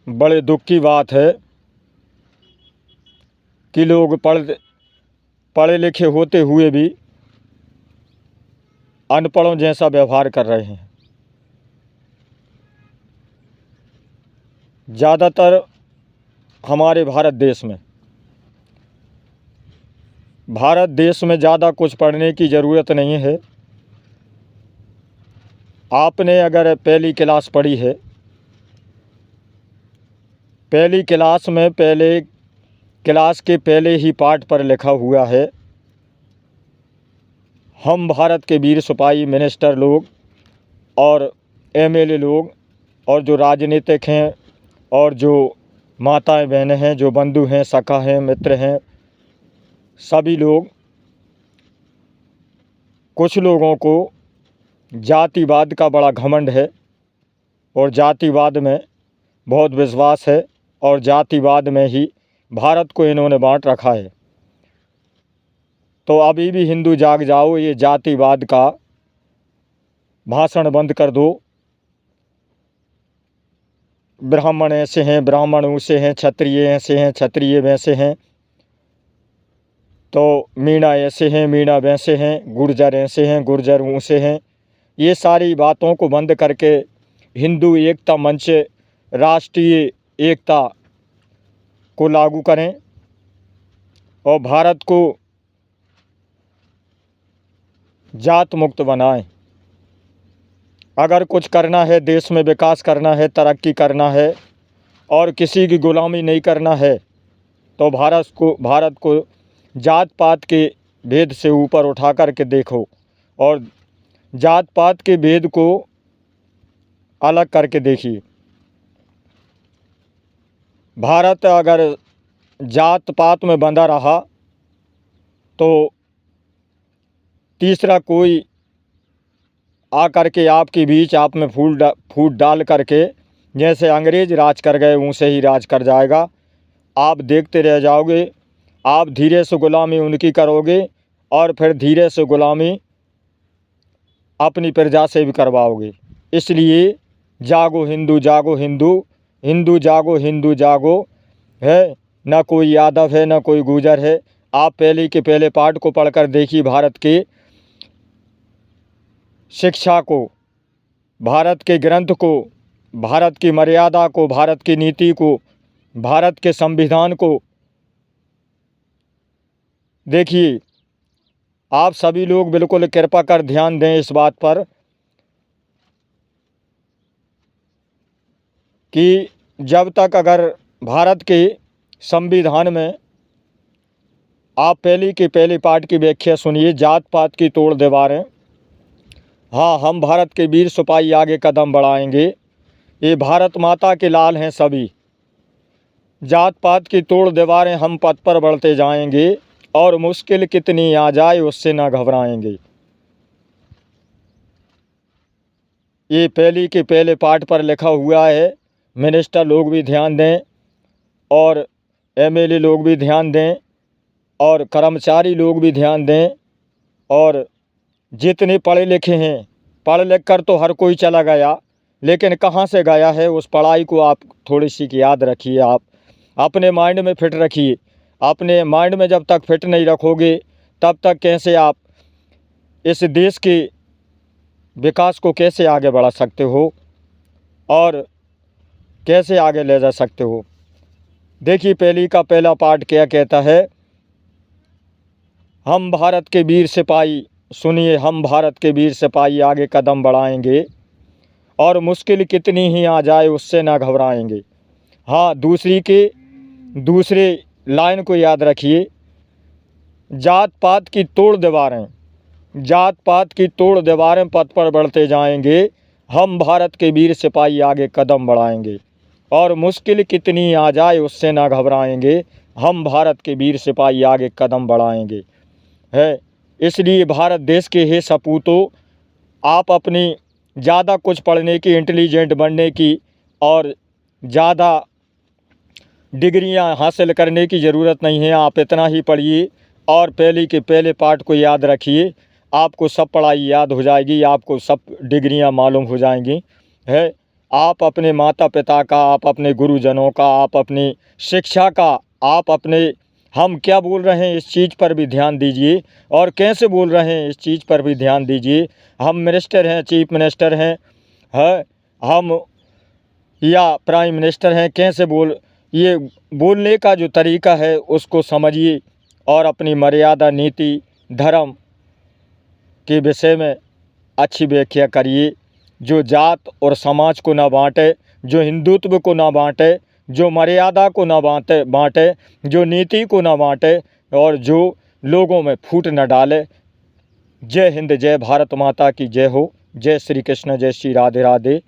बड़े दुख की बात है कि लोग पढ़े लिखे होते हुए भी अनपढ़ों जैसा व्यवहार कर रहे हैं। ज़्यादातर हमारे भारत देश में ज़्यादा कुछ पढ़ने की ज़रूरत नहीं है। आपने अगर पहली क्लास पढ़ी है, पहली क्लास में पहले क्लास के पहले ही पाठ पर लिखा हुआ है, हम भारत के वीर सिपाही मिनिस्टर लोग और एमएलए लोग और जो राजनीतिक हैं और जो माताएं बहनें हैं, जो बंधु हैं, सखा हैं, मित्र हैं, सभी लोग, कुछ लोगों को जातिवाद का बड़ा घमंड है और जातिवाद में बहुत विश्वास है और जातिवाद में ही भारत को इन्होंने बांट रखा है। तो अभी भी हिंदू जाग जाओ, ये जातिवाद का भाषण बंद कर दो। ब्राह्मण ऐसे हैं, ब्राह्मण वैसे हैं, क्षत्रिय ऐसे हैं, क्षत्रिय वैसे हैं, तो मीणा ऐसे हैं, मीणा वैसे हैं, गुर्जर ऐसे हैं, गुर्जर वैसे हैं। ये सारी बातों को बंद करके हिंदू एकता मंच, राष्ट्रीय एकता को लागू करें और भारत को जात मुक्त बनाएं। अगर कुछ करना है, देश में विकास करना है, तरक्की करना है और किसी की गुलामी नहीं करना है, तो भारत को जात पात के भेद से ऊपर उठा कर के देखो और जात पात के भेद को अलग करके देखिए। भारत अगर जात पात में बंधा रहा तो तीसरा कोई आकर के आपके बीच आप में फूट डाल करके, जैसे अंग्रेज राज कर गए वैसे ही राज कर जाएगा। आप देखते रह जाओगे, आप धीरे से गुलामी उनकी करोगे और फिर धीरे से गुलामी अपनी प्रजा से भी करवाओगे। इसलिए जागो हिंदू, जागो हिंदू, हिंदू जागो, हिंदू जागो है। ना कोई यादव है, ना कोई गुर्जर है। आप पहले के पहले पाठ को पढ़कर देखिए, भारत के शिक्षा को, भारत के ग्रंथ को, भारत की मर्यादा को, भारत की नीति को, भारत के संविधान को देखिए। आप सभी लोग बिल्कुल कृपा कर ध्यान दें इस बात पर कि जब तक अगर भारत के संविधान में आप पहली के पहले पाठ की व्याख्या सुनिए, जात पात की तोड़ दीवारें, हाँ हम भारत के वीर सिपाही आगे कदम बढ़ाएंगे, ये भारत माता के लाल हैं सभी। जात पात की तोड़ दीवारें, हम पथ पर बढ़ते जाएंगे और मुश्किल कितनी आ जाए उससे ना घबराएंगे। ये पहली के पहले पाठ पर लिखा हुआ है। मिनिस्टर लोग भी ध्यान दें और एमएलए लोग भी ध्यान दें और कर्मचारी लोग भी ध्यान दें और जितने पढ़े लिखे हैं, पढ़ लिख कर तो हर कोई चला गया, लेकिन कहाँ से गया है उस पढ़ाई को आप थोड़ी सी की याद रखिए। आप अपने माइंड में फिट रखिए। अपने माइंड में जब तक फिट नहीं रखोगे तब तक कैसे आप इस देश के विकास को कैसे आगे बढ़ा सकते हो और कैसे आगे ले जा सकते हो। देखिए पहली का पहला पाठ क्या कहता है, हम भारत के वीर सिपाही, सुनिए, हम भारत के वीर सिपाही आगे कदम बढ़ाएंगे और मुश्किल कितनी ही आ जाए उससे ना घबराएंगे। हाँ, दूसरे लाइन को याद रखिए, जात पात की तोड़ दीवारें, जात पात की तोड़ दीवारें पथ पर बढ़ते जाएंगे, हम भारत के वीर सिपाही आगे कदम बढ़ाएंगे और मुश्किल कितनी आ जाए उससे ना घबराएंगे, हम भारत के वीर सिपाही आगे कदम बढ़ाएंगे है। इसलिए भारत देश के हे सपूतों, आप अपनी ज़्यादा कुछ पढ़ने की, इंटेलिजेंट बनने की और ज़्यादा डिग्रियां हासिल करने की ज़रूरत नहीं है। आप इतना ही पढ़िए और पहले के पहले पाठ को याद रखिए, आपको सब पढ़ाई याद हो जाएगी, आपको सब डिग्रियां मालूम हो जाएंगी है। आप अपने माता पिता का, आप अपने गुरुजनों का, आप अपनी शिक्षा का, आप अपने, हम क्या बोल रहे हैं इस चीज़ पर भी ध्यान दीजिए और कैसे बोल रहे हैं इस चीज़ पर भी ध्यान दीजिए। हम मिनिस्टर हैं, चीफ मिनिस्टर हैं, हम या प्राइम मिनिस्टर हैं, कैसे ये बोलने का जो तरीका है उसको समझिए और अपनी मर्यादा, नीति, धर्म के विषय में अच्छी व्याख्या करिए। जो जात और समाज को ना बांटे, जो हिंदुत्व को ना बांटे, जो मर्यादा को ना बांटे, जो नीति को ना बांटे और जो लोगों में फूट न डाले। जय हिंद, जय भारत माता की जय हो। जय श्री कृष्ण, जय श्री राधे राधे।